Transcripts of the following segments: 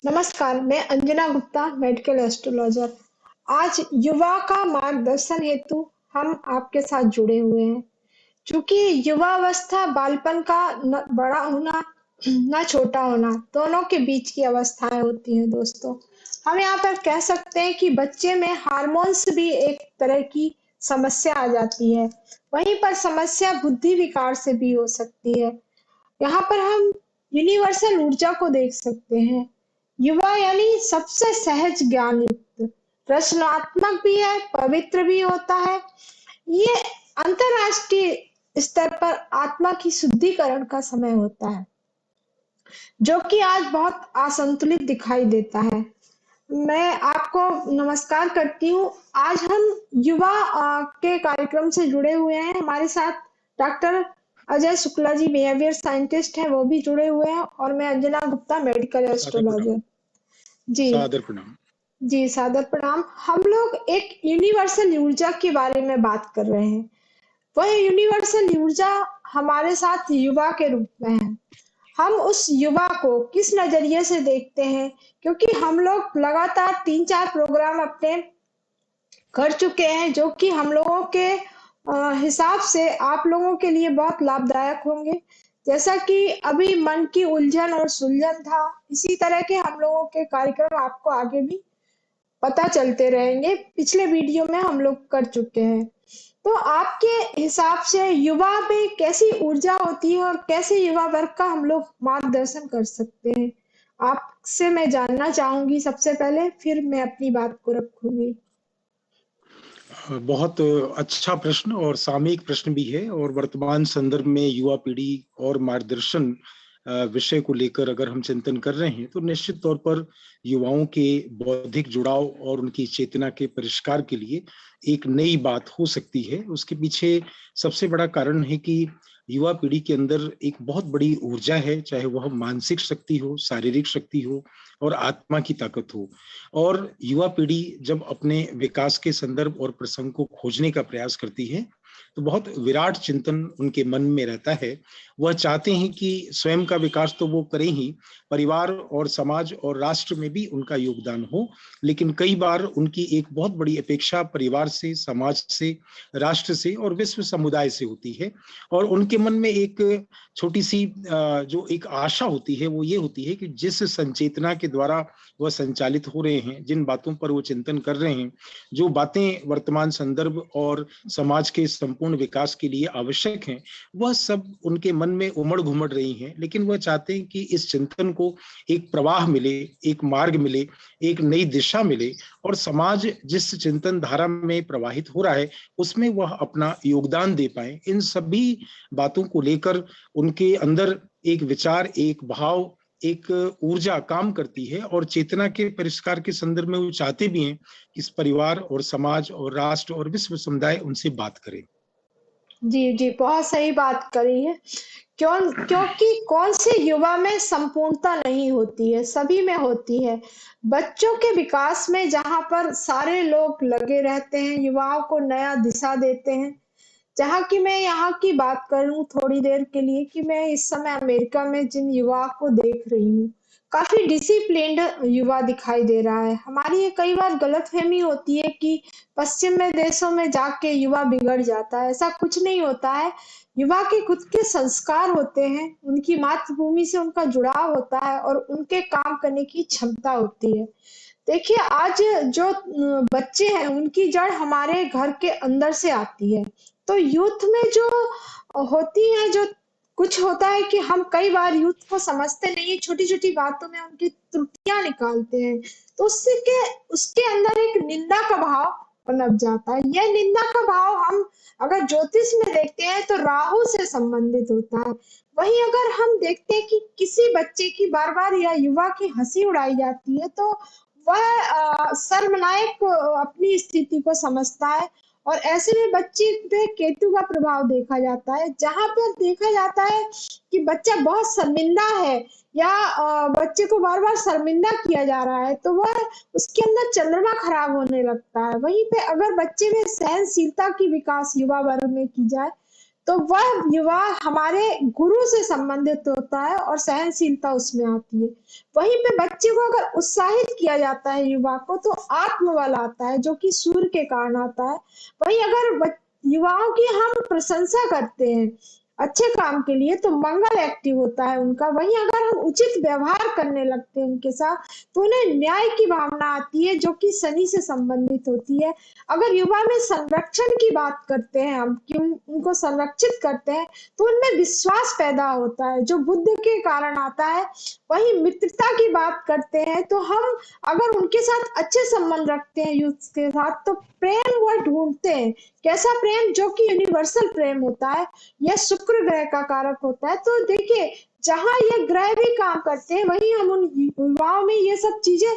नमस्कार, मैं Anjana Gupta, medical astrologer. आज युवा का मार्गदर्शन हेतु हम आपके साथ जुड़े हुए हैं। क्योंकि युवावस्था बालपन का न बड़ा होना न छोटा होना दोनों के बीच की अवस्थाएं होती हैं दोस्तों। हम यहाँ पर कह सकते हैं कि बच्चे में हार्मोन्स भी एक तरह की समस्या आ जाती है। वहीं पर समस्या बुद्धि विकार से भी हो सकती है। यहाँ पर हम यूनिवर्सल ऊर्जा को देख सकते हैं। युवा यानी सबसे सहज ज्ञान युक्त, रचनात्मक भी है, पवित्र भी होता है। ये अंतरराष्ट्रीय स्तर पर आत्मा की शुद्धिकरण का समय होता है, जो कि आज बहुत असंतुलित दिखाई देता है। मैं आपको नमस्कार करती हूँ। आज हम युवा के कार्यक्रम से जुड़े हुए हैं। हमारे साथ doctor Ajay Shukla ji behaviour scientist हैं, वो भी जुड़े हुए हैं, और मैं अंजना गुप्ता मेडिकल सादर प्रणाम। एस्ट्रोलॉजर। जी सादर प्रणाम। जी, सादर प्रणाम। हम लोग एक यूनिवर्सल ऊर्जा के बारे में बात कर रहे हैं। वह यूनिवर्सल ऊर्जा हमारे साथ युवा के रूप में है। हम उस युवा को किस नजरिए से देखते हैं, क्योंकि हम लोग लगातार 3-4 प्रोग्राम अपने कर चुके हैं, जो कि हम लोगों के हिसाब से आप लोगों के लिए बहुत लाभदायक होंगे। जैसा कि अभी मन की उलझन और सुलझन था, इसी तरह के हम लोगों के कार्यक्रम आपको आगे भी पता चलते रहेंगे। पिछले वीडियो में हम लोग कर चुके हैं। तो आपके हिसाब से युवा में कैसी ऊर्जा होती है और कैसे युवा वर्ग का हम लोग मार्गदर्शन कर सकते हैं? आपसे मैं जानना चाहूंगी सबसे पहले, फिर मैं अपनी बात को रखूंगी। बहुत अच्छा प्रश्न और सामयिक प्रश्न भी है। और वर्तमान संदर्भ में युवा पीढ़ी और मार्गदर्शन विषय को लेकर अगर हम चिंतन कर रहे हैं तो निश्चित तौर पर युवाओं के बौद्धिक जुड़ाव और उनकी चेतना के परिष्कार के लिए एक नई बात हो सकती है। उसके पीछे सबसे बड़ा कारण है कि युवा पीढ़ी के अंदर एक बहुत बड़ी ऊर्जा है, चाहे वह मानसिक शक्ति हो, शारीरिक शक्ति हो और आत्मा की ताकत हो। और युवा पीढ़ी जब अपने विकास के संदर्भ और प्रसंग को खोजने का प्रयास करती है तो बहुत विराट चिंतन उनके मन में रहता है। वह चाहते हैं कि स्वयं का विकास तो वो करें ही, परिवार और समाज और राष्ट्र में भी उनका योगदान हो। लेकिन कई बार उनकी एक बहुत बड़ी अपेक्षा परिवार से, समाज से, राष्ट्र से और विश्व समुदाय से होती है। और उनके मन में एक छोटी सी जो एक आशा होती है वो ये होती है कि जिस संचेतना के द्वारा वह संचालित हो रहे हैं, जिन बातों पर वो चिंतन कर रहे हैं, जो बातें वर्तमान संदर्भ और समाज के संपूर्ण विकास के लिए आवश्यक हैं, वह सब उनके मन में उमड़ घुमड़ रही हैं। लेकिन वह चाहते हैं कि इस चिंतन को एक प्रवाह मिले, एक मार्ग मिले, एक नई दिशा मिले, और समाज जिस चिंतन धारा में प्रवाहित हो रहा है उसमें वह अपना योगदान दे पाए। इन सभी बातों को लेकर उनके अंदर एक विचार, एक भाव, एक ऊर्जा काम करती है। और चेतना के परिष्कार के संदर्भ में वो चाहते भी हैं कि इस परिवार और समाज और राष्ट्र और विश्व समुदाय उनसे बात करे। जी जी, बहुत सही बात करी है। क्योंकि कौन से युवा में संपूर्णता नहीं होती है, सभी में होती है। बच्चों के विकास में जहां पर सारे लोग लगे रहते हैं, युवाओं को नया दिशा देते हैं। जहाँ की मैं यहाँ की बात करूँ थोड़ी देर के लिए, कि मैं इस समय अमेरिका में जिन युवा को देख रही हूँ, काफी डिसिप्लिन्ड युवा दिखाई दे रहा है। हमारी ये कई बार गलतफहमी होती है कि पश्चिम में देशों में जाके युवा बिगड़ जाता है। ऐसा कुछ नहीं होता है। युवा के खुद के संस्कार होते हैं, उनकी मातृभूमि से उनका जुड़ाव होता है और उनके काम करने की क्षमता होती है। देखिए, आज जो बच्चे हैं, उनकी जड़ हमारे घर के अंदर से आती है। तो यूथ में जो होती है, जो कुछ होता है कि हम कई बार यूथ को समझते नहीं है, छोटी छोटी बातों में उनकी त्रुटियां निकालते हैं। तो उसके अंदर एक निंदा का भाव पनप जाता है। यह निंदा का भाव हम अगर ज्योतिष में देखते हैं तो राहु से संबंधित होता है। वहीं अगर हम देखते हैं कि किसी बच्चे की बार बार या युवा की हंसी उड़ाई जाती है, तो वह सर्वनायक अपनी स्थिति को समझता है। और ऐसे में बच्चे पे केतु का प्रभाव देखा जाता है, जहां पर देखा जाता है कि बच्चा बहुत शर्मिंदा है, या बच्चे को बार बार शर्मिंदा किया जा रहा है, तो वह उसके अंदर चंद्रमा खराब होने लगता है। वहीं पे अगर बच्चे में सहनशीलता की विकास युवा वर्ग में की जाए, तो वह युवा हमारे गुरु से संबंधित होता है और सहनशीलता उसमें आती है। वहीं पे बच्चे को अगर उत्साहित किया जाता है युवा को, तो आत्मबल आता है जो कि सूर्य के कारण आता है। वहीं अगर युवाओं की हम प्रशंसा करते हैं अच्छे काम के लिए, तो मंगल एक्टिव होता है उनका। वहीं अगर हम उचित व्यवहार करने लगते हैं उनके साथ, तो उन्हें न्याय की भावना आती है जो कि शनि से संबंधित होती है। अगर युवा में संरक्षण की बात करते हैं हम, कि उनको संरक्षित करते हैं, तो उनमें विश्वास पैदा होता है जो बुद्ध के कारण आता है। वहीं मित्रता की बात करते हैं, तो हम अगर उनके साथ अच्छे संबंध रखते हैं यूथ के साथ, तो प्रेम वह ढूंढते हैं। कैसा प्रेम? जो कि यूनिवर्सल प्रेम होता है। यह शुक्र ग्रह का कारक होता है। तो देखिए, जहां ये ग्रह भी काम करते हैं, वहीं हम उन युवाओं में ये सब चीजें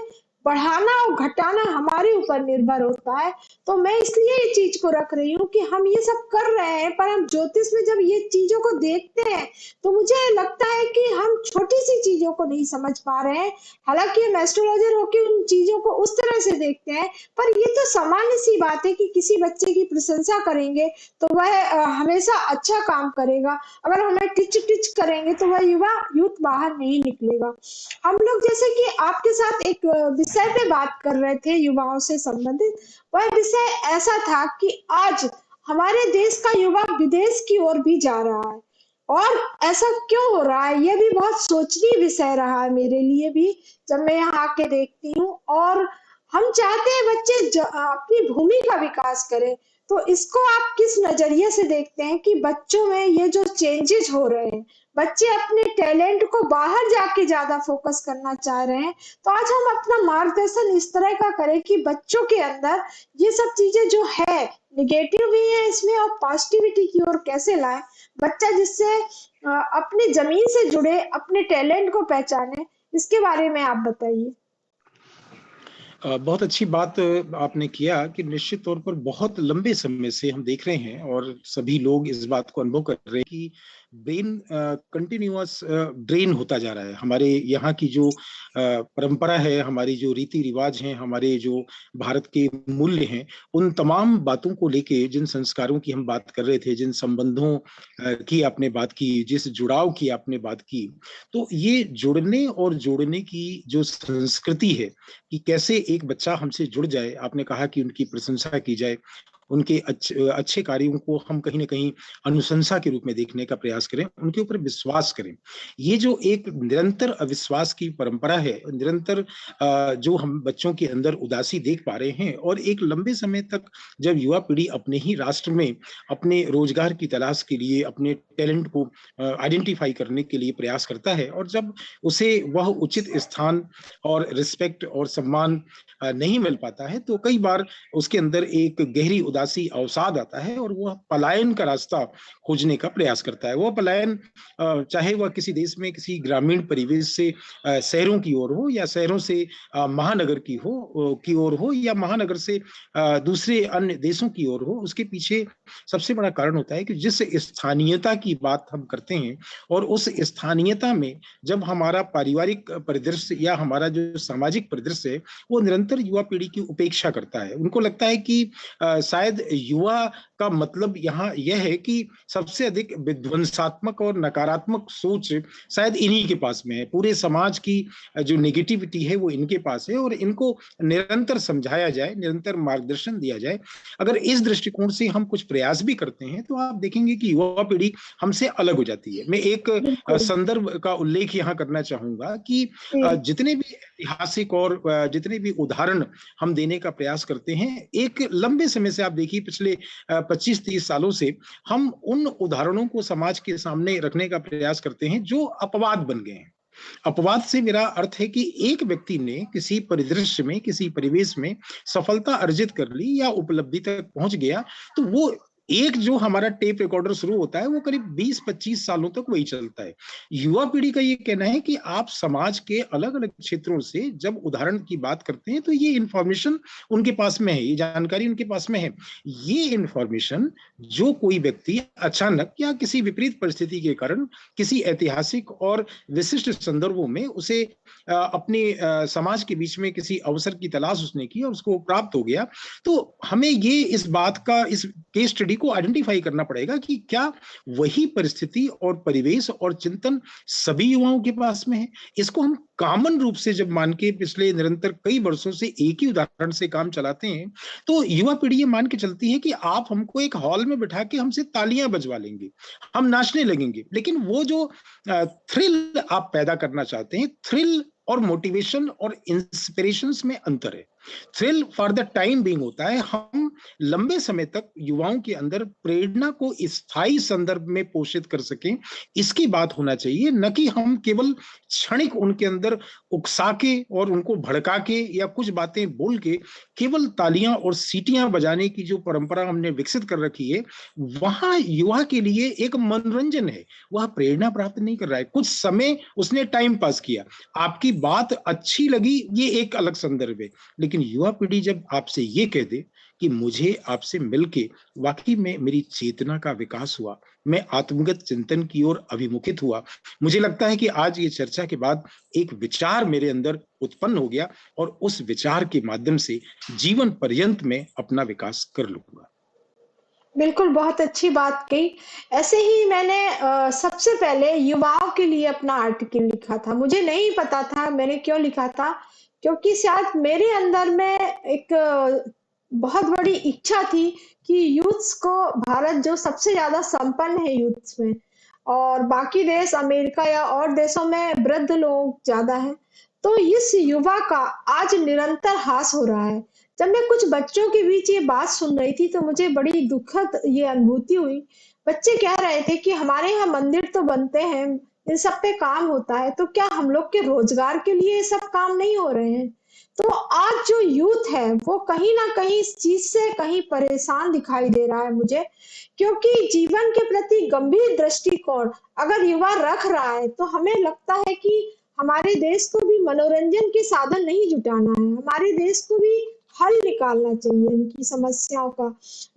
बढ़ाना और घटाना हमारे ऊपर निर्भर होता है। तो मैं इसलिए ये चीज को रख रही हूँ कि हम ये सब कर रहे हैं, पर हम ज्योतिष में जब ये चीजों को देखते हैं, तो मुझे लगता है कि हम छोटी सी चीजों को नहीं समझ पा रहे हैं। हालांकि हम एस्ट्रोलॉजर होकर उन चीजों को उस तरह से देखते हैं, पर ये तो सामान्य सी बात है कि किसी बच्चे की प्रशंसा करेंगे तो वह हमेशा अच्छा काम करेगा। अगर हमें टिच टिच करेंगे तो वह युवा यूथ बाहर नहीं निकलेगा। हम लोग जैसे कि आपके साथ एक विषय पे बात कर रहे थे युवाओं से संबंधित। वह विषय ऐसा था कि आज हमारे देश का युवा विदेश की ओर भी जा रहा है, और ऐसा क्यों हो रहा है, यह भी बहुत सोचनीय विषय रहा है मेरे लिए भी, जब मैं यहाँ आके देखती हूँ। और हम चाहते हैं बच्चे अपनी भूमि का विकास करें। तो इसको आप किस नजरिए से देखते हैं कि बच्चों में ये जो चेंजेस हो रहे हैं, बच्चे अपने टैलेंट को बाहर जाके ज्यादा फोकस करना चाह रहे हैं, तो आज हम अपना मार्गदर्शन इस तरह का करें कि बच्चों के अंदर ये सब चीजें जो है, निगेटिव भी है इसमें, और पॉजिटिविटी की ओर कैसे लाएं। बच्चा जिससे अपनी जमीन से जुड़े, अपने टैलेंट को पहचाने, इसके बारे में आप बताइए। बहुत अच्छी बात आपने किया कि निश्चित तौर पर बहुत लंबे समय से हम देख रहे हैं और सभी लोग इस बात को अनुभव कर रहे हैं कि ब्रेन कंटिन्यूअस ड्रेन होता जा रहा है। हमारे यहाँ की जो परंपरा है, हमारी जो रीति रिवाज हैं, हमारे जो भारत के मूल्य हैं, उन तमाम बातों को लेके, जिन संस्कारों की हम बात कर रहे थे, जिन संबंधों की आपने बात की, जिस जुड़ाव की आपने बात की, तो ये जुड़ने और जोड़ने की जो संस्कृति है कि कैसे एक बच्चा हमसे जुड़ जाए। आपने कहा कि उनकी प्रशंसा की जाए, उनके अच्छे कार्यों को हम कहीं ना कहीं अनुशंसा के रूप में देखने का प्रयास करें, उनके ऊपर विश्वास करें। ये जो एक निरंतर अविश्वास की परंपरा है, निरंतर जो हम बच्चों के अंदर उदासी देख पा रहे हैं, और एक लंबे समय तक जब युवा पीढ़ी अपने ही राष्ट्र में अपने रोजगार की तलाश के लिए, अपने टैलेंट को आइडेंटिफाई करने के लिए प्रयास करता है, और जब उसे वह उचित स्थान और रिस्पेक्ट और सम्मान नहीं मिल पाता है, तो कई बार उसके अंदर एक गहरी उदासी अवसाद आता है और वह पलायन का रास्ता खोजने का प्रयास करता है। वह पलायन चाहे वह किसी देश में किसी ग्रामीण परिवेश से शहरों की ओर हो, या शहरों से महानगर की ओर हो, या महानगर से दूसरे अन्य देशों की ओर हो, उसके पीछे सबसे बड़ा कारण होता है कि जिस स्थानीयता की बात हम करते हैं, और उस स्थानीयता में जब हमारा पारिवारिक परिदृश्य या हमारा जो सामाजिक परिदृश्य है, वो निरंतर युवा पीढ़ी की उपेक्षा करता है। उनको लगता है कि शायद युवा का मतलब यहाँ यह है कि सबसे अधिक विध्वंसात्मक और नकारात्मक सोच शायद इन्हीं के पास में है, पूरे समाज की जो नेगेटिविटी है वो इनके पास है, और इनको निरंतर समझाया जाए, निरंतर मार्गदर्शन दिया जाए। अगर इस दृष्टिकोण से हम कुछ प्रयास भी करते हैं, तो आप देखेंगे कि युवा पीढ़ी हमसे अलग हो जाती है। मैं एक बिल्कुल। संदर्भ का उल्लेख यहाँ करना चाहूंगा कि जी। जितने भी ऐतिहासिक और जितने भी उदाहरण हम देने का प्रयास करते हैं, एक लंबे समय से आप देखिए, पिछले 25-30 सालों से हम उन उदाहरणों को समाज के सामने रखने का प्रयास करते हैं जो अपवाद बन गए हैं। अपवाद से मेरा अर्थ है कि एक व्यक्ति ने किसी परिदृश्य में, किसी परिवेश में सफलता अर्जित कर ली या उपलब्धि तक पहुंच गया, तो वो एक जो हमारा टेप रिकॉर्डर शुरू होता है, वो करीब 20-25 सालों तक वही चलता है। युवा पीढ़ी का ये कहना है कि आप समाज के अलग अलग क्षेत्रों से जब उदाहरण की बात करते हैं, तो ये इंफॉर्मेशन उनके पास में है, ये जानकारी उनके पास में है। ये इंफॉर्मेशन जो कोई व्यक्ति अचानक या किसी विपरीत परिस्थिति के कारण किसी ऐतिहासिक और विशिष्ट संदर्भों में उसे अपने समाज के बीच में किसी अवसर की तलाश उसने की और उसको प्राप्त हो गया, तो हमें ये इस बात का, इस केस स्टडी को आइडेंटिफाई करना पड़ेगा कि क्या वही परिस्थिति और परिवेश और चिंतन सभी युवाओं के पास में है। इसको हम कॉमन रूप से जब मान के पिछले निरंतर कई वर्षों से एक ही उदाहरण से काम चलाते हैं, तो युवा पीढ़ी ये मान के चलती है कि आप हमको एक हॉल में बिठा के हमसे तालियां बजवा लेंगे, हम नाचने लगेंगे, लेकिन वो जो थ्रिल आप पैदा करना चाहते हैं, थ्रिल और मोटिवेशन और इंस्पिरेशंस में अंतर है। Thrill for the time being होता है, हम लंबे समय तक युवाओं के अंदर प्रेरणा को स्थायी संदर्भ में पोषित कर सकें, इसकी बात होना चाहिए, न कि हम केवल क्षणिक उनके अंदर उकसा के और उनको भड़का के या कुछ बातें बोल के केवल तालियां और सीटियां बजाने की जो परंपरा हमने विकसित कर रखी है, वहां युवा के लिए एक मनोरंजन है, वह प्रेरणा प्राप्त नहीं कर रहा है। कुछ समय उसने टाइम पास किया, आपकी बात अच्छी लगी, ये एक अलग संदर्भ है, लेकिन युवा पीढ़ी जब आपसे ये कह दे कि मुझे आपसे मिलके वाकई में मेरी चेतना का विकास हुआ, मैं आत्मगत चिंतन की ओर अभिमुखित हुआ, मुझे लगता है कि आज ये चर्चा के बाद एक विचार मेरे अंदर उत्पन्न हो गया और उस विचार के माध्यम से जीवन पर्यंत में अपना विकास कर लूंगा। बिल्कुल, बहुत अच्छी बात कही। ऐसे ही मैंने सबसे पहले युवाओं के लिए अपना आर्टिकल लिखा था। मुझे नहीं पता था मैंने क्यों लिखा था, क्योंकि शायद मेरे अंदर में एक बहुत बड़ी इच्छा थी कि यूथ्स को, भारत जो सबसे ज़्यादा संपन्न है यूथ्स में, और बाकी देश अमेरिका या और देशों में वृद्ध लोग ज़्यादा हैं। तो इस युवा का आज निरंतर ह्रास हो रहा है। जब मैं कुछ बच्चों के बीच ये बात सुन रही थी तो मुझे बड़ी दुखद ये अनुभूति हुई। बच्चे कह रहे थे कि हमारे यहाँ मंदिर तो बनते हैं, इन सब पे काम होता है, तो क्या हम लोग के रोजगार के लिए ये सब काम नहीं हो रहे हैं? तो आज जो यूथ है वो कहीं ना कहीं इस चीज से कहीं परेशान दिखाई दे रहा है मुझे, क्योंकि जीवन के प्रति गंभीर दृष्टिकोण अगर युवा रख रहा है तो हमें लगता है कि हमारे देश को भी मनोरंजन के साधन नहीं जुटाना है, हमारे देश को भी हल निकालना चाहिए इनकी समस्याओं का,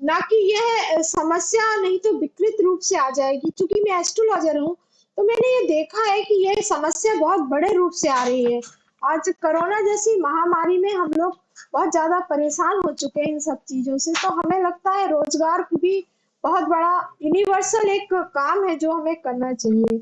ना कि यह समस्या नहीं तो विकृत रूप से आ जाएगी। चूंकि मैं एस्ट्रोलॉजर हूँ तो मैंने ये देखा है कि यह समस्या बहुत बड़े रूप से आ रही है। आज कोरोना जैसी महामारी में हम लोग बहुत ज्यादा परेशान हो चुके हैं इन सब चीजों से, तो हमें लगता है रोजगार भी बहुत बड़ा यूनिवर्सल एक काम है जो हमें करना चाहिए।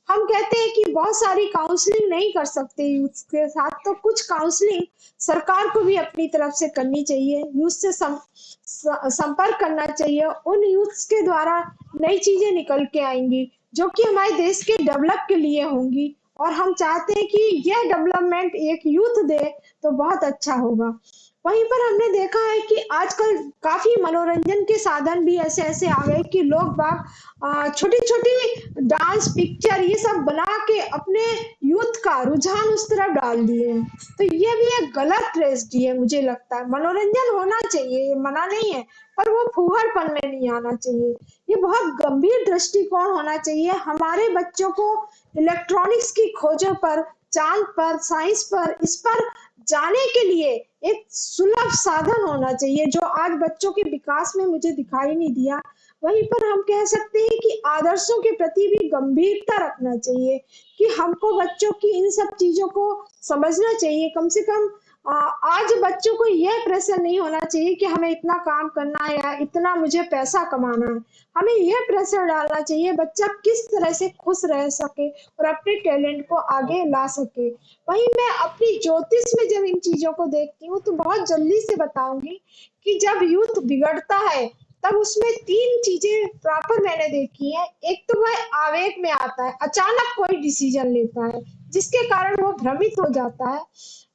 हम कहते हैं कि बहुत सारी काउंसलिंग नहीं कर सकते यूथ के साथ, तो कुछ काउंसलिंग सरकार को भी अपनी तरफ से करनी चाहिए, यूथ से संपर्क करना चाहिए। उन यूथ्स के द्वारा नई चीजें निकल के आएंगी जो कि हमारे देश के डेवलप के लिए होंगी, और हम चाहते हैं कि यह डेवलपमेंट एक यूथ दे तो बहुत अच्छा होगा। वहीं पर हमने देखा है कि आजकल काफी मनोरंजन के साधन भी ऐसे ऐसे आ गए कि लोग बाग छोटी छोटी डांस पिक्चर ये सब बना के अपने यूथ का रुझान उस तरफ डाल दिए हैं। तो ये भी एक गलत ट्रेजेडी है। मुझे लगता है मनोरंजन होना चाहिए, ये मना नहीं है, पर वो फूहड़पन में नहीं आना चाहिए। ये बहुत गंभीर दृष्टिकोण होना चाहिए। हमारे बच्चों को इलेक्ट्रॉनिक्स की खोजों पर, चांद पर, साइंस पर, इस पर जाने के लिए एक सुलभ साधन होना चाहिए जो आज बच्चों के विकास में मुझे दिखाई नहीं दिया। वहीं पर हम कह सकते हैं कि आदर्शों के प्रति भी गंभीरता रखना चाहिए कि हमको बच्चों की इन सब चीजों को समझना चाहिए। कम से कम आज बच्चों को यह प्रेशर नहीं होना चाहिए कि हमें इतना काम करना है या इतना मुझे पैसा कमाना है। हमें यह प्रेशर डालना चाहिए बच्चा किस तरह से खुश रह सके और अपने टैलेंट को आगे ला सके। वहीं मैं अपनी ज्योतिष में जब इन चीजों को देखती हूँ तो बहुत जल्दी से बताऊंगी कि जब यूथ बिगड़ता है तब उसमें तीन चीजें प्रॉपर मैंने देखी है। एक तो वह आवेग में आता है, अचानक कोई डिसीजन लेता है जिसके कारण वो भ्रमित हो जाता है।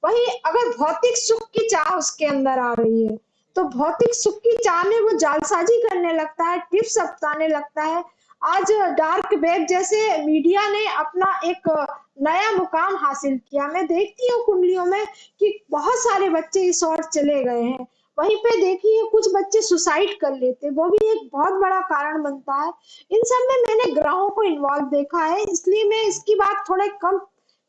वहीं अगर भौतिक सुख की चाह उसके अंदर आ रही है तो भौतिक सुख की चाह में वो जालसाजी करने लगता है, टिप्स अपनाने लगता है। आज डार्क वेब जैसे मीडिया ने अपना एक नया मुकाम हासिल किया। मैं देखती हूँ कुंडलियों में कि बहुत सारे बच्चे इस ओर चले गए हैं। वहीं पे देखिए कुछ बच्चे सुसाइड कर लेते, वो भी एक बहुत बड़ा कारण बनता है। इन सब में मैंने ग्रहों को इन्वॉल्व देखा है, इसलिए मैं इसकी बात थोड़े कम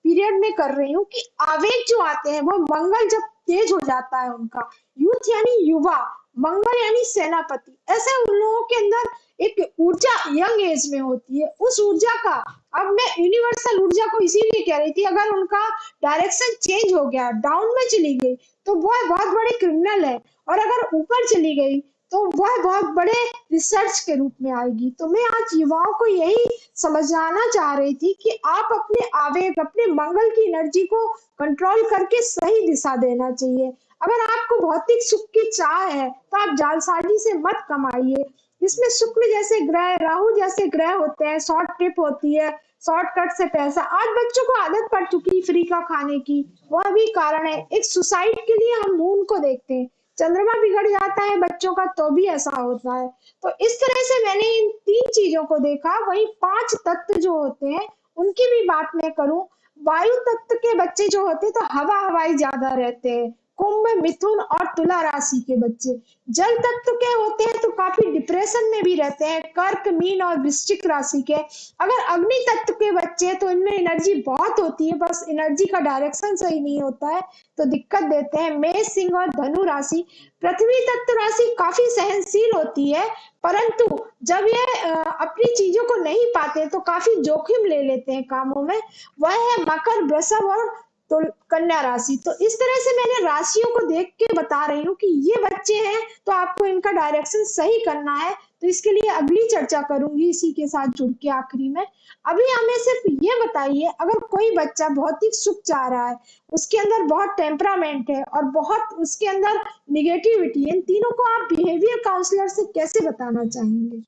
पीरियड में कर रही हूँ कि आवेग जो आते हैं वो मंगल जब तेज हो जाता है उनका। यूथ यानी युवा, मंगल यानी सेनापति। ऐसे उन लोगों के अंदर एक ऊर्जा यंग एज में होती है। उस ऊर्जा का, अब मैं यूनिवर्सल ऊर्जा को इसीलिए कह रही थी, अगर उनका डायरेक्शन चेंज हो गया, डाउन में चली गई, तो वह बहुत बड़े क्रिमिनल है। और अगर ऊपर चली गई तो वह बहुत बड़े रिसर्च के रूप में आएगी। तो मैं आज युवाओं को यही समझाना चाह रही थी कि आप अपने आवेग, अपने मंगल की एनर्जी को कंट्रोल करके सही दिशा देना चाहिए। अगर आपको भौतिक सुख की चाह है तो आप जालसाजी से मत कमाइए। इसमें शुक्र जैसे ग्रह, राहु जैसे ग्रह होते हैं, शॉर्ट ट्रिप होती है, शॉर्टकट से पैसा। आज बच्चों को आदत पड़ चुकी है फ्री का खाने की, वह भी कारण है। एक सुसाइड के लिए हम मून को देखते हैं, चंद्रमा बिगड़ जाता है बच्चों का तो भी ऐसा होता है। तो इस तरह से मैंने इन 3 चीजों को देखा। वहीं 5 तत्व जो होते हैं उनकी भी बात मैं करूं। वायु तत्व के बच्चे जो होते हैं तो हवा हवाई ज्यादा रहते हैं, कुंभ, मिथुन और तुला राशि के बच्चे। जल तत्व के होते हैं तो काफी डिप्रेशन में भी रहते हैं, कर्क, मीन और वृश्चिक राशि के। अगर अग्नि तत्व के बच्चे हैं तो इनमें एनर्जी बहुत होती है, बस एनर्जी का डायरेक्शन सही नहीं होता है तो दिक्कत देते हैं। मेष, सिंह और धनु राशि। पृथ्वी तत्व राशि काफी सहनशील होती है, परंतु जब ये अपनी चीजों को नहीं पाते तो काफी जोखिम ले लेते हैं कामों में। वह है मकर, वृषभ और तो कन्या राशि। तो इस तरह से मैंने राशियों को देख के बता रही हूँ कि ये बच्चे हैं तो आपको इनका डायरेक्शन सही करना है। तो इसके लिए अगली चर्चा करूंगी इसी के साथ जुड़ के आखिरी में। अभी हमें सिर्फ ये बताइए, अगर कोई बच्चा भौतिक सुख चाह रहा है, उसके अंदर बहुत टेम्परामेंट है और बहुत उसके अंदर निगेटिविटी है, इन तीनों को आप बिहेवियर काउंसलर से कैसे बताना चाहेंगे?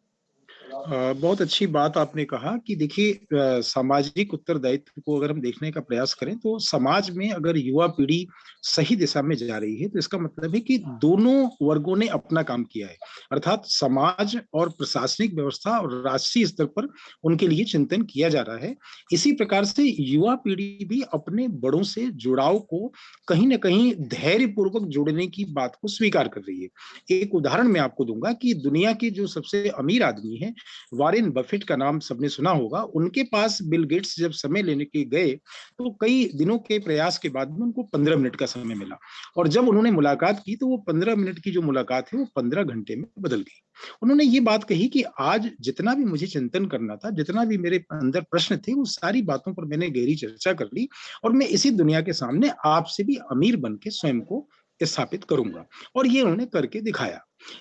बहुत अच्छी बात आपने कहा कि देखिए, सामाजिक उत्तरदायित्व को अगर हम देखने का प्रयास करें तो समाज में अगर युवा पीढ़ी सही दिशा में जा रही है तो इसका मतलब है कि दोनों वर्गों ने अपना काम किया है। अर्थात समाज और प्रशासनिक व्यवस्था और राष्ट्रीय स्तर पर उनके लिए चिंतन किया जा रहा है। इसी प्रकार से युवा पीढ़ी भी अपने बड़ों से जुड़ाव को कहीं ना कहीं धैर्यपूर्वक जोड़ने की बात को स्वीकार कर रही है। एक उदाहरण मैं आपको दूंगा कि दुनिया के जो सबसे अमीर आदमी है, वॉरेन बफेट का नाम सबने सुना होगा। उनके पास बिल गेट्स जब समय लेने के गए तो कई दिनों के प्रयास के बाद में उनको 15 मिनट का समय मिला, और जब उन्होंने मुलाकात की तो वो 15 मिनट की जो मुलाकात है वो 15 घंटे में बदल गई। उन्होंने ये बात कही कि आज जितना भी मुझे चिंतन करना था, जितना भी मेरे अंदर प्रश्न थे, वो सारी बातों पर मैंने गहरी चर्चा कर ली और मैं इसी दुनिया के सामने आपसे भी अमीर बन के स्वयं को स्थापित करूंगा। और ये उन्होंने करके दिखाया।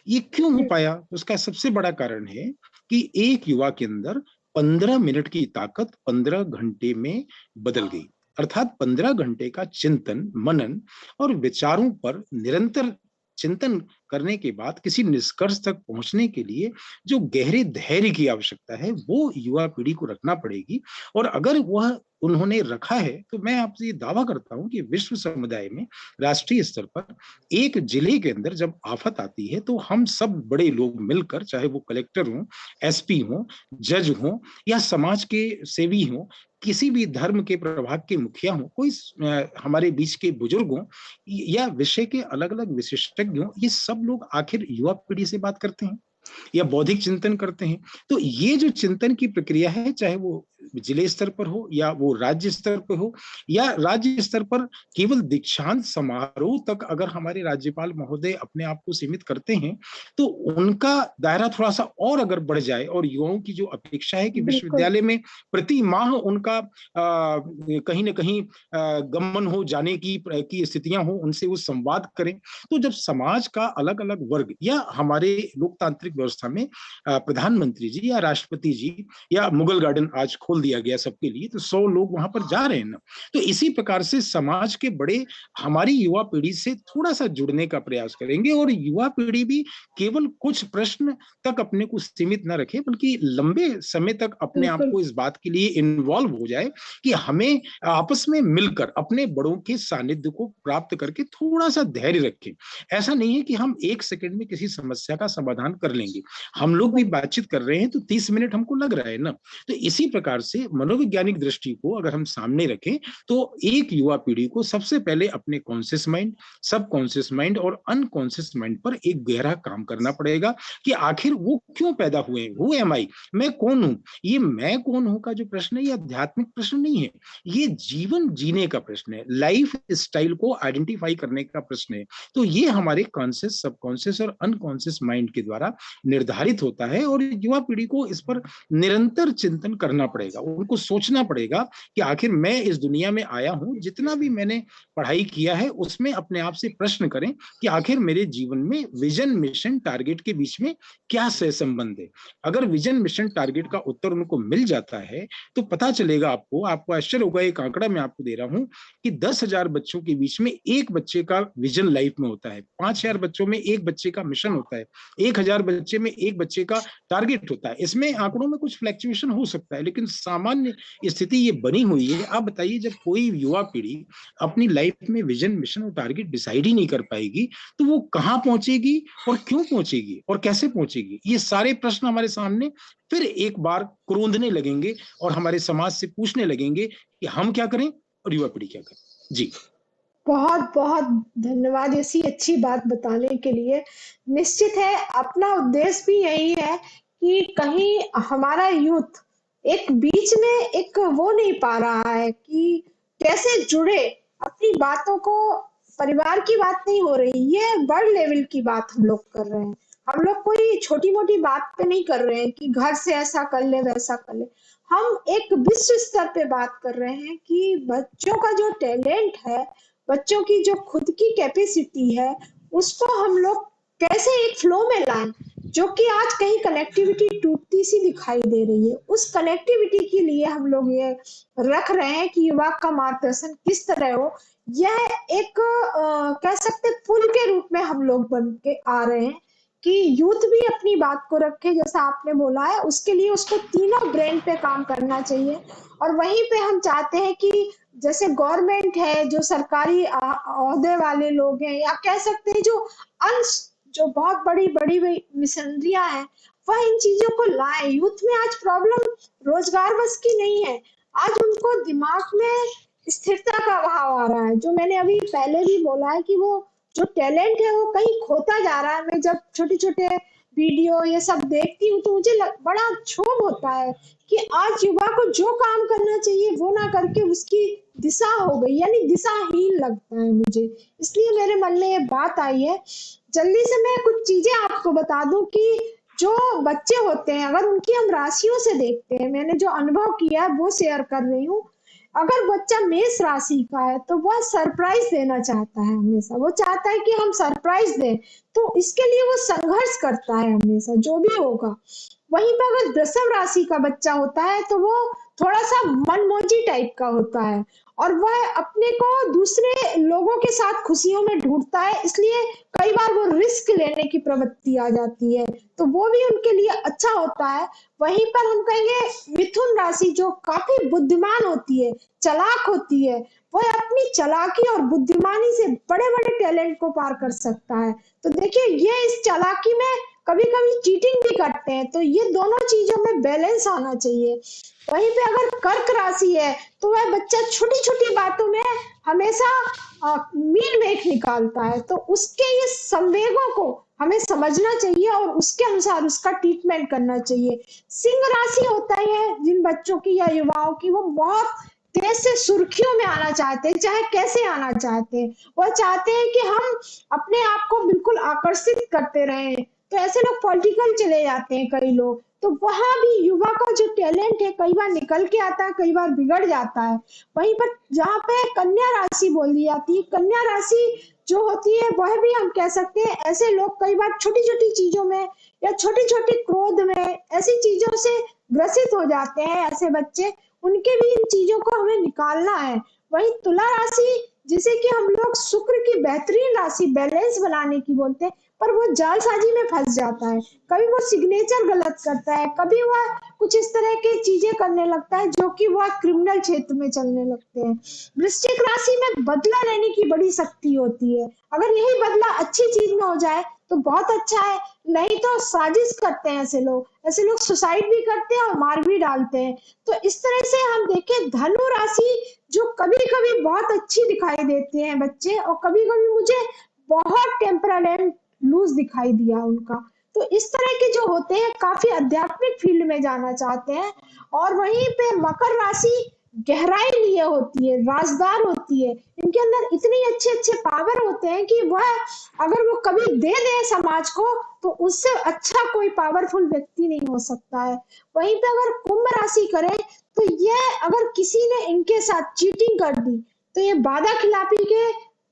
ये क्यों हो पाया? उसका सबसे बड़ा कारण है कि एक युवा के अंदर 15 मिनट की ताकत 15 घंटे में बदल गई। अर्थात 15 घंटे का चिंतन, मनन और विचारों पर निरंतर चिंतन करने के बाद किसी निष्कर्ष तक पहुंचने के लिए जो गहरे धैर्य की आवश्यकता है वो युवा पीढ़ी को रखना पड़ेगी। और अगर वह उन्होंने रखा है तो मैं आपसे ये दावा करता हूं कि विश्व समुदाय में राष्ट्रीय स्तर पर एक जिले के अंदर जब आफत आती है तो हम सब बड़े लोग मिलकर, चाहे वो कलेक्टर हो, एसपी हो, जज हो या समाज के सेवी हो, किसी भी धर्म के प्रभाग के मुखिया हो, कोई हमारे बीच के बुजुर्ग हो या विषय के अलग अलग विशेषज्ञ हो, ये सब लोग आखिर युवा पीढ़ी से बात करते हैं या बौद्धिक चिंतन करते हैं। तो ये जो चिंतन की प्रक्रिया है, चाहे वो जिले स्तर पर हो या वो राज्य स्तर पर हो, या राज्य स्तर पर केवल दीक्षांत समारोह तक अगर हमारे राज्यपाल महोदय अपने आप को सीमित करते हैं तो उनका दायरा थोड़ा सा और अगर बढ़ जाए और युवाओं की जो अपेक्षा है कि बिल्कुल। विश्वविद्यालय में प्रति माह उनका कहीं ना कहीं गमन हो जाने की स्थितियां हो, उनसे वो संवाद करें। तो जब समाज का अलग अलग वर्ग या हमारे लोकतांत्रिक व्यवस्था में प्रधानमंत्री जी या राष्ट्रपति जी या मुगल गार्डन आज खोल दिया गया सबके लिए, तो 100 लोग वहां पर जा रहे हैं ना। तो इसी प्रकार से समाज के बड़े हमारी युवा पीढ़ी से थोड़ा सा जुड़ने का प्रयास करेंगे और युवा पीढ़ी भी केवल कुछ प्रश्न तक अपने को सीमित न रखे बल्कि लंबे समय तक अपने आप बिल्कुल। को इस बात के लिए इन्वॉल्व हो जाए कि हमें आपस में मिलकर अपने बड़ों के सानिध्य को प्राप्त करके थोड़ा सा धैर्य रखें। ऐसा नहीं है कि हम 1 सेकंड में किसी समस्या का समाधान कर लेंगे। हम लोग भी बातचीत कर रहे हैं तो 30 मिनट हमको लग रहा है ना। तो इसी प्रकार से मनोवैज्ञानिक दृष्टि को अगर हम सामने रखें तो एक युवा पीढ़ी को सबसे पहले अपने कॉन्शियस माइंड, सब कॉन्शियस माइंड और अनकॉन्शियस माइंड पर एक गहरा काम करना पड़ेगा कि आखिर वो क्यों पैदा हुए, हु एम आई, मैं कौन हूं। ये मैं कौन हूं का जो प्रश्न है ये आध्यात्मिक प्रश्न नहीं है, ये जीवन जीने का प्रश्न है, लाइफ स्टाइल को आइडेंटिफाई करने का प्रश्न है। तो ये हमारे कॉन्शियस, सबकॉन्शियस और अनकॉन्शियस माइंड के द्वारा निर्धारित होता है और युवा पीढ़ी को इस पर निरंतर चिंतन करना पड़ेगा, उनको सोचना पड़ेगा कि आखिर मैं इस दुनिया में आया हूं, जितना भी मैंने पढ़ाई किया है उसमें अपने आप से प्रश्न करें कि आखिर मेरे जीवन में विजन मिशन टारगेट के बीच में क्या सहसंबंध है। अगर विजन मिशन टारगेट का उत्तर उनको मिल जाता है तो पता चलेगा आपको आश्चर्य होगा, एक आंकड़ा मैं आपको दे रहा हूं कि 10,000 बच्चों के बीच में एक बच्चे का विजन लाइफ में होता है, 5,000 बच्चों में एक बच्चे का मिशन होता है, 1,000 बच्चे में एक बच्चे का टारगेट होता है। इसमें आंकड़ों में कुछ फ्लैक्चुएशन हो सकता है लेकिन सामान्य स्थिति ये बनी हुई है। आप बताइए, जब कोई युवा पीढ़ी अपनी लाइफ में विजन मिशन और टारगेट डिसाइड ही नहीं कर पाएगी तो वो कहां पहुंचेगी और क्यों पहुंचेगी और कैसे पहुंचेगी, ये सारे प्रश्न हमारे सामने फिर एक बार क्रोंदने लगेंगे और हमारे समाज से पूछने लगेंगे कि हम क्या करें और युवा पीढ़ी क्या करे। जी बहुत बहुत धन्यवाद ऐसी अच्छी बात बताने के लिए। निश्चित है अपना उद्देश्य भी यही है कि कहीं हमारा यूथ एक बीच में एक वो नहीं पा रहा है कि कैसे जुड़े, अपनी बातों को, परिवार की बात नहीं हो रही, ये बड़ लेवल की बात हम लोग कर रहे हैं। हम लोग कोई छोटी मोटी बात पे नहीं कर रहे हैं कि घर से ऐसा कर ले वैसा कर ले। हम एक विश्व स्तर पे बात कर रहे हैं कि बच्चों का जो टैलेंट है, बच्चों की जो खुद की कैपेसिटी है, उसको हम लोग कैसे एक फ्लो में लाएं, जो कि आज कहीं कनेक्टिविटी टूटती सी दिखाई दे रही है। उस कनेक्टिविटी के लिए हम लोग ये रख रहे हैं कि युवा का मार्गदर्शन किस तरह हो। यह एक कह सकते पुल के रूप में हम लोग बन के आ रहे हैं कि यूथ भी अपनी बात को रखे, जैसा आपने बोला है, उसके लिए उसको तीनों ब्रेन पे काम करना चाहिए। और वहीं पे हम चाहते हैं कि जैसे गवर्नमेंट है, जो सरकारी ओहदे वाले लोग हैं, या कह सकते हैं जो अंश, जो बहुत बड़ी बड़ी मिशनरियां हैं, वह इन चीजों को लाए। यूथ में आज प्रॉब्लम रोजगार बस की नहीं है, आज उनको दिमाग में स्थिरता का अभाव आ रहा है। जो मैंने अभी पहले भी बोला है कि वो जो टैलेंट है वो कहीं खोता जा रहा है। मैं जब छोटे छोटे वीडियो ये सब देखती हूँ तो मुझे बड़ा क्षोभ होता है कि आज युवा को जो काम करना चाहिए वो ना करके उसकी दिशा हो गई, यानी दिशाहीन लगता है मुझे। इसलिए मेरे मन में ये बात आई है। जल्दी से मैं कुछ चीजें आपको बता दूं कि जो बच्चे होते हैं, अगर उनकी हम राशियों से देखते हैं, मैंने जो अनुभव किया है वो शेयर कर रही हूँ। अगर बच्चा मेष राशि का है तो वह सरप्राइज देना चाहता है, हमेशा वो चाहता है कि हम सरप्राइज दें, तो इसके लिए वो संघर्ष करता है हमेशा, जो भी होगा। वहीं पर अगर वृषभ राशि का बच्चा होता है तो वो थोड़ा सा मनमौजी टाइप का होता है और वह अपने को दूसरे लोगों के साथ खुशियों में ढूंढता है, इसलिए कई बार वो रिस्क लेने की प्रवृत्ति आ जाती है, तो वो भी उनके लिए अच्छा होता है। वहीं पर हम कहेंगे मिथुन राशि जो काफी बुद्धिमान होती है, चालाक होती है, वह अपनी चालाकी और बुद्धिमानी से बड़े बड़े टैलेंट को पार कर सकता है। तो देखिए, ये इस चालाकी में कभी कभी चीटिंग भी करते हैं, तो ये दोनों चीजों में बैलेंस आना चाहिए। वहीं पे अगर कर्क राशि है तो वह बच्चा छोटी छोटी बातों में हमेशा मील मेख निकालता है, तो उसके ये संवेगों को हमें समझना चाहिए और उसके अनुसार उसका ट्रीटमेंट करना चाहिए। सिंह राशि होता है जिन बच्चों की या युवाओं की, वो बहुत तेज से सुर्खियों में आना चाहते हैं, चाहे कैसे आना चाहते हैं। वो चाहते हैं कि हम अपने आप को बिल्कुल आकर्षित करते रहें, तो ऐसे लोग पॉलिटिकल चले जाते हैं कई लोग। तो वहां भी युवा का जो टैलेंट है कई बार निकल के आता है, कई बार बिगड़ जाता है। वहीं पर जहाँ पे कन्या राशि बोली जाती है, कन्या राशि जो होती है वह भी हम कह सकते हैं, ऐसे लोग कई बार छोटी छोटी चीजों में या छोटी छोटी क्रोध में ऐसी चीजों से ग्रसित हो जाते हैं ऐसे बच्चे, उनके भी इन चीजों को हमें निकालना है। वही तुला राशि जिसे कि हम लोग शुक्र की बेहतरीन राशि बैलेंस बनाने की बोलते हैं, पर वो जालसाजी में फंस जाता है। कभी वो सिग्नेचर गलत करता है, कभी वह कुछ इस तरह की चीजें करने लगता है जो कि वह क्रिमिनल क्षेत्र में चलने लगते हैं। वृश्चिक राशि में बदला लेने की बड़ी शक्ति होती है, अगर यही बदला अच्छी चीज में हो जाए तो बहुत अच्छा है। नहीं तो साजिश करते हैं ऐसे लोग सुसाइड भी करते हैं और मार भी डालते हैं। तो इस तरह से हम देखें, धनु राशि जो कभी कभी बहुत अच्छी दिखाई देती है बच्चे, और कभी कभी मुझे बहुत टेम्परामेंट लूज दिखाई दिया उनका। तो इस तरह के जो होते हैं काफी आध्यात्मिक फील्ड में जाना चाहते हैं। और वहीं पे मकर राशि गहराई लिए होती है, राजदार होती है। इनके अंदर इतनी अच्छे अच्छे पावर होते हैं कि वह अगर वो कभी दे दे समाज को, तो उससे अच्छा कोई पावरफुल व्यक्ति नहीं हो सकता है। वहीं पे अगर कुंभ राशि करें, तो ये अगर किसी ने इनके साथ चीटिंग कर दी, तो ये वादा खिलाफी के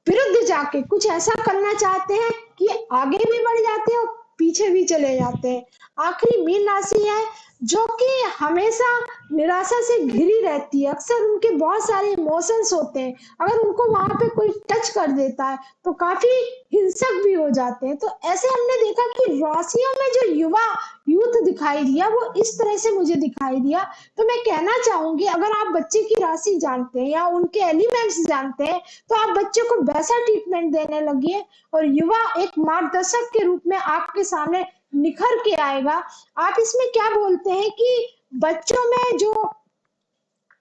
विरुद्ध जाके कुछ ऐसा करना चाहते हैं कि आगे भी बढ़ जाते हैं और पीछे भी चले जाते हैं। आखिरी मीन राशि है, जो कि हमेशा निराशा से घिरी रहती है। अक्सर उनके बहुत सारे इमोशंस होते हैं, अगर उनको वहां पे कोई टच कर देता है तो काफी हिंसक भी हो जाते हैं। तो ऐसे हमने देखा कि राशियों में जो युवा यूथ दिखाई दिया, वो इस तरह से मुझे दिखाई दिया। तो मैं कहना चाहूंगी, अगर आप बच्चे की राशि जानते हैं या उनके एलिमेंट्स जानते हैं, तो आप बच्चे को वैसा ट्रीटमेंट देने लगिए, और युवा एक मार्गदर्शक के रूप में आपके सामने निखर के आएगा। आप इसमें क्या बोलते हैं कि बच्चों में जो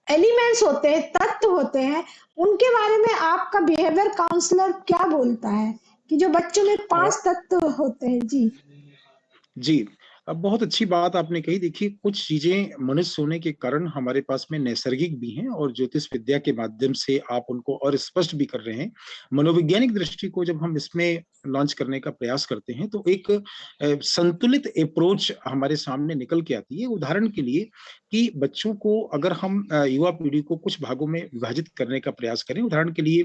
एलिमेंट्स होते हैं, तत्व होते हैं, उनके बारे में आपका बिहेवियर काउंसलर क्या बोलता है कि जो बच्चों में 5 तत्व होते हैं? जी। जी। अब बहुत अच्छी बात आपने कही। देखिए, कुछ चीजें मनुष्य होने के कारण हमारे पास में नैसर्गिक भी हैं और ज्योतिष विद्या के माध्यम से आप उनको और स्पष्ट भी कर रहे हैं। मनोवैज्ञानिक दृष्टि को जब हम इसमें लॉन्च करने का प्रयास करते हैं, तो एक संतुलित अप्रोच हमारे सामने निकल के आती है। उदाहरण के लिए, कि बच्चों को अगर हम युवा पीढ़ी को कुछ भागों में विभाजित करने का प्रयास करें। उदाहरण के लिए,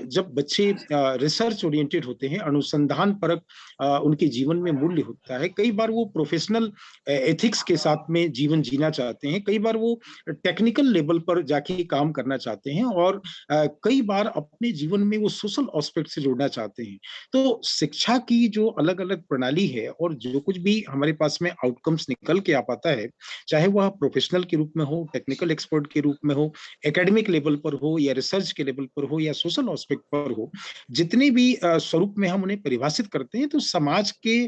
जब बच्चे रिसर्च ओरिएंटेड होते हैं, अनुसंधान परक उनके जीवन में मूल्य होता है। कई बार वो प्रोफेशनल एथिक्स के साथ में जीवन जीना चाहते हैं, कई बार वो टेक्निकल लेवल पर जाके काम करना चाहते हैं, और कई बार अपने जीवन में वो सोशल एस्पेक्ट से जुड़ना चाहते हैं। तो शिक्षा की जो अलग अलग प्रणाली है और जो कुछ भी हमारे पास में आउटकम्स निकल के आ पाता है, चाहे वह प्रोफेशनल के रूप में हो, टेक्निकल एक्सपर्ट के रूप में हो, एकेडमिक लेवल पर हो, या रिसर्च के लेवल पर हो, या सोशल एस्पेक्ट पर हो, जितने भी स्वरूप में हम उन्हें परिभाषित करते हैं, तो समाज के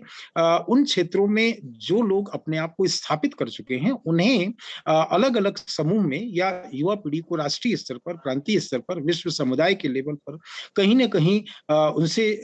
उन क्षेत्रों में जो लोग अपने आप को स्थापित कर चुके हैं, उन्हें अलग अलग समूह में, या युवा पीढ़ी को राष्ट्रीय स्तर पर, प्रांतीय स्तर पर, विश्व समुदाय के लेवल पर कहीं ना कहीं उनसे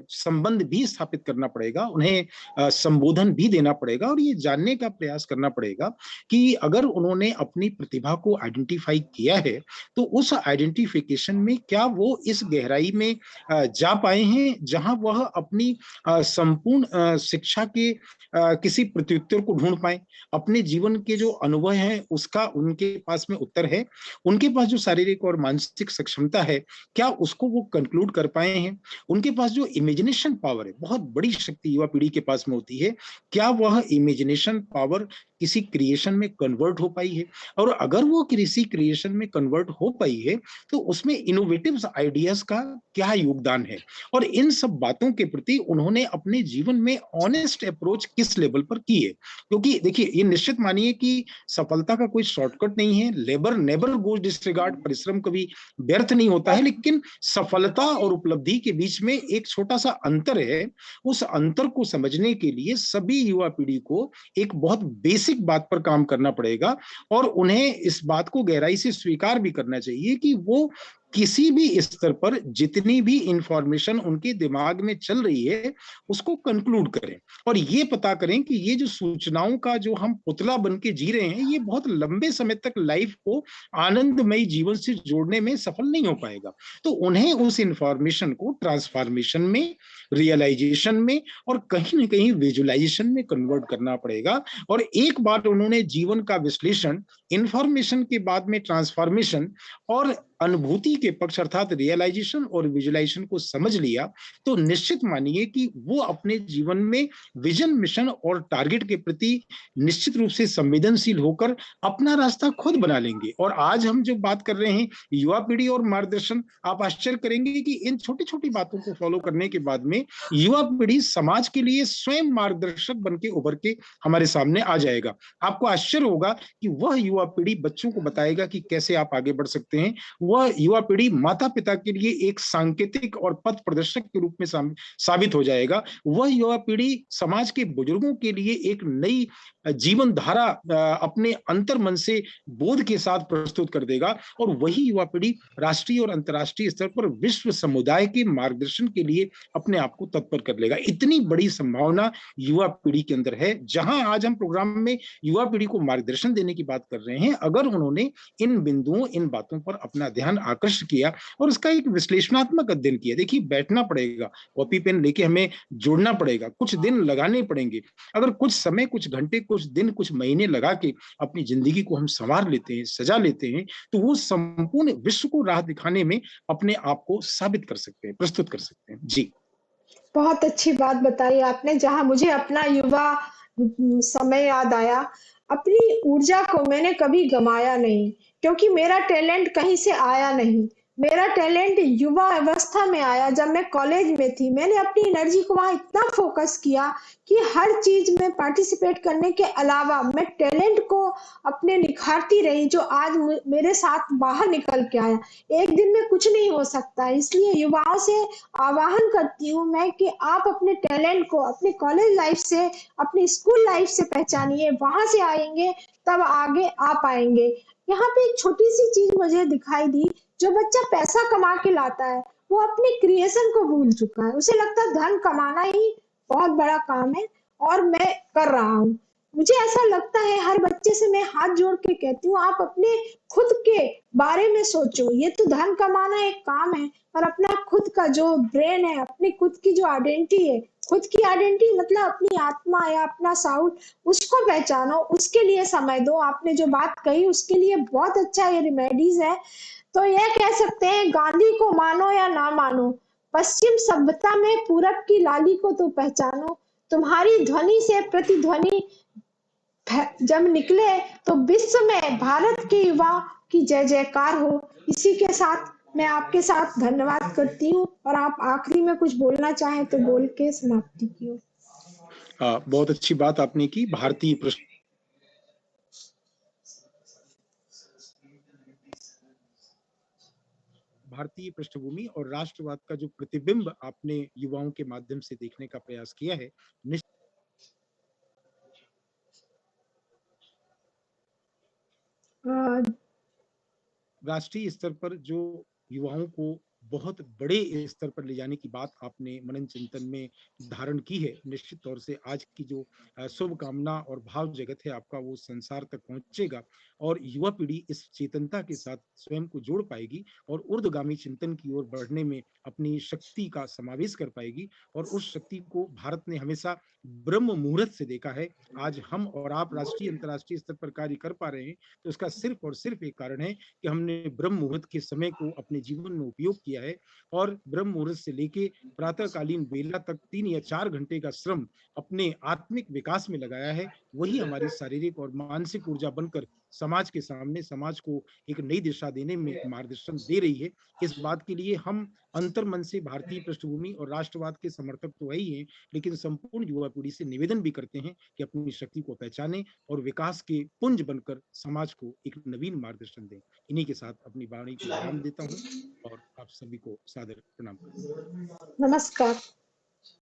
संबंध भी स्थापित करना पड़ेगा, उन्हें संबोधन भी देना पड़ेगा, और ये जानने का प्रयास करना पड़ेगा कि अगर उन्होंने अपनी प्रतिभा को आइडेंटिफाई किया है, तो उस आइडेंटिफिकेशन में क्या वो इस गहराई में जा पाए हैं जहां वह अपनी संपूर्ण शिक्षा के किसी प्रत्युत्तर को ढूंढ पाए। अपने जीवन के जो अनुभव है उसका उनके पास में उत्तर है। उनके पास जो शारीरिक और मानसिक सक्षमता है, क्या उसको वो कंक्लूड कर पाए हैं। उनके पास जो इमेजिनेशन पावर है, बहुत बड़ी शक्ति युवा पीढ़ी के पास में होती है, क्या वह इमेजिनेशन पावर किसी क्रिएशन में कन्वर्ट हो पाई है। और अगर वो किसी क्रिएशन में कन्वर्ट हो पाई है, तो उसमें इनोवेटिव आइडियाज का क्या योगदान है, और इन सब बातों के प्रति उन्होंने अपने जीवन में ऑनेस्ट अप्रोच किस लेवल पर की है। क्योंकि देखिए, ये निश्चित मानिए कि सफलता का कोई शॉर्टकट नहीं है। लेबर नेवर गोज डिसरिगार्ड, परिश्रम कभी व्यर्थ नहीं होता है, लेकिन सफलता और उपलब्धि के बीच में एक छोटा सा अंतर है। उस अंतर को समझने के लिए सभी युवा पीढ़ी को एक बहुत बेसिक बात पर काम करना पड़ेगा, और उन्हें इस बात को गहराई से स्वीकार भी करना चाहिए कि वो किसी भी स्तर पर जितनी भी इंफॉर्मेशन उनके दिमाग में चल रही है, उसको कंक्लूड करें, और ये पता करें कि ये जो सूचनाओं का जो हम पुतला बन के जी रहे हैं, ये बहुत लंबे समय तक लाइफ को आनंदमयी जीवन से जोड़ने में सफल नहीं हो पाएगा। तो उन्हें उस इंफॉर्मेशन को ट्रांसफॉर्मेशन में, रियलाइजेशन में, और कहीं ना कहीं विजुअलाइजेशन में कन्वर्ट करना पड़ेगा। और एक बार उन्होंने जीवन का विश्लेषण, इंफॉर्मेशन के बाद में ट्रांसफॉर्मेशन और अनुभूति के पक्ष अर्थात रियलाइजेशन और विजुअलाइजेशन को समझ लिया, तो निश्चित मानिए कि वो अपने जीवन में विजन, मिशन और टारगेट के प्रति निश्चित रूप से संवेदनशील होकर अपना रास्ता खुद बना लेंगे। और आज हम जो बात कर रहे हैं युवा पीढ़ी और मार्गदर्शन, आप आश्चर्य करेंगे कि इन छोटी छोटी बातों को फॉलो करने के बाद में युवा पीढ़ी समाज के लिए स्वयं मार्गदर्शक बन के उभर के हमारे सामने आ जाएगा। आपको आश्चर्य होगा कि वह युवा पीढ़ी बच्चों को बताएगा कि कैसे आप आगे बढ़ सकते हैं, वह युवा पीढ़ी माता पिता के लिए एक सांकेतिक और पथ प्रदर्शक के रूप में साबित हो जाएगा। वह युवा पीढ़ी समाज के बुजुर्गों के लिए एक नई जीवन धारा अपने अंतर मन से बोध के साथ प्रस्तुत कर देगा, और वही युवा पीढ़ी राष्ट्रीय और अंतर्राष्ट्रीय स्तर पर विश्व समुदाय के मार्गदर्शन के लिए अपने आप को तत्पर कर लेगा। इतनी बड़ी संभावना युवा पीढ़ी के अंदर है। जहां आज हम प्रोग्राम में युवा पीढ़ी को मार्गदर्शन देने की बात कर रहे हैं, अगर उन्होंने इन बिंदुओं, इन बातों पर अपना ध्यान आकर्षित किया और उसका एक विश्लेषणात्मक अध्ययन किया, देखिए बैठना पड़ेगा, कॉपी पेन लेके हमें जोड़ना पड़ेगा, कुछ दिन लगाने पड़ेंगे। अगर कुछ समय, कुछ घंटे, कुछ दिन, कुछ महीने लगा के अपनी जिंदगी को हम संवार लेते हैं, सजा लेते हैं, तो वो संपूर्ण विश्व को राह दिखाने में अपने आप को साबित कर सकते हैं, प्रस्तुत कर सकते हैं। जी। बहुत अच्छी बात बताई आपने, जहाँ मुझे अपना युवा समय याद आया। अपनी ऊर्जा को मैंने कभी गमाया नहीं, क्योंकि मेरा टैलेंट कहीं से आया नहीं। मेरा टैलेंट युवा अवस्था में आया, जब मैं कॉलेज में थी। मैंने अपनी एनर्जी को वहाँ इतना फोकस किया कि हर चीज में पार्टिसिपेट करने के अलावा मैं टैलेंट को अपने निखारती रही, जो आज मेरे साथ बाहर निकल के आया। एक दिन में कुछ नहीं हो सकता, इसलिए युवाओं से आह्वान करती हूँ मैं कि आप अपने टैलेंट को अपने कॉलेज लाइफ से, अपनी स्कूल लाइफ से पहचानिए। वहां से आएंगे तब आगे आ पाएंगे। यहाँ पे एक छोटी सी चीज मुझे दिखाई दी। जो बच्चा पैसा कमा के लाता है, वो अपने क्रिएशन को भूल चुका है। उसे लगता है धन कमाना ही बहुत बड़ा काम है और मैं कर रहा हूँ। मुझे ऐसा लगता है, हर बच्चे से मैं हाथ जोड़ के कहती हूँ, आप अपने खुद के बारे में सोचो। ये तो धन कमाना एक काम है, पर अपना खुद का जो ब्रेन है, अपनी खुद की जो आइडेंटिटी है, खुद की आइडेंटिटी मतलब अपनी आत्मा या अपना साउंड, उसको पहचानो, उसके लिए समय दो। आपने जो बात कही उसके लिए बहुत अच्छा ये रिमेडीज है। तो यह कह सकते हैं, गांधी को मानो या ना मानो, पश्चिम सभ्यता में पूरब की लाली को तो पहचानो। तुम्हारी ध्वनि से प्रतिध्वनि जब निकले तो विश्व में भारत के युवा की जय जयकार हो। इसी के साथ मैं आपके साथ धन्यवाद करती हूँ, और आप आखिरी में कुछ बोलना चाहें तो बोल के समाप्ति की। बहुत अच्छी बात आपने की। भारतीय पृष्ठभूमि और राष्ट्रवाद का जो प्रतिबिंब आपने युवाओं के माध्यम से देखने का प्रयास किया है, राष्ट्रीय स्तर पर जो युवाओं को बहुत बड़े स्तर पर ले जाने की बात आपने मनन चिंतन में धारण की है, निश्चित तौर से आज की जो शुभकामना और भाव जगत है आपका, वो संसार तक पहुंचेगा और युवा पीढ़ी इस चेतनता के साथ स्वयं को जोड़ पाएगी और ऊर्ध्वगामी चिंतन की ओर बढ़ने में अपनी शक्ति का समावेश कर पाएगी। और उस शक्ति को भारत ने हमेशा ब्रह्म मुहूर्त से देखा है। आज हम और आप राष्ट्रीय अंतर्राष्ट्रीय स्तर पर कार्य कर पा रहे हैं, तो उसका सिर्फ और सिर्फ एक कारण है कि हमने ब्रह्म मुहूर्त के समय को अपने जीवन में उपयोग किया है, और ब्रह्म मुहूर्त से लेके प्रातःकालीन बेला तक 3 या 4 घंटे का श्रम अपने आत्मिक विकास में लगाया है। वही हमारी शारीरिक और मानसिक ऊर्जा बनकर समाज के सामने, समाज को एक नई दिशा देने में मार्गदर्शन दे रही है। इस बात के लिए हम अंतर्मन से भारतीय पृष्ठभूमि और राष्ट्रवाद के समर्थक तो है ही हैं, लेकिन संपूर्ण युवा पीढ़ी से निवेदन भी करते हैं कि अपनी शक्ति को पहचाने और विकास के पुंज बनकर समाज को एक नवीन मार्गदर्शन दें। इन्हीं के साथ अपनी वाणी को विराम देता हूं और आप सभी को सादर प्रणाम करता हूं। नमस्कार।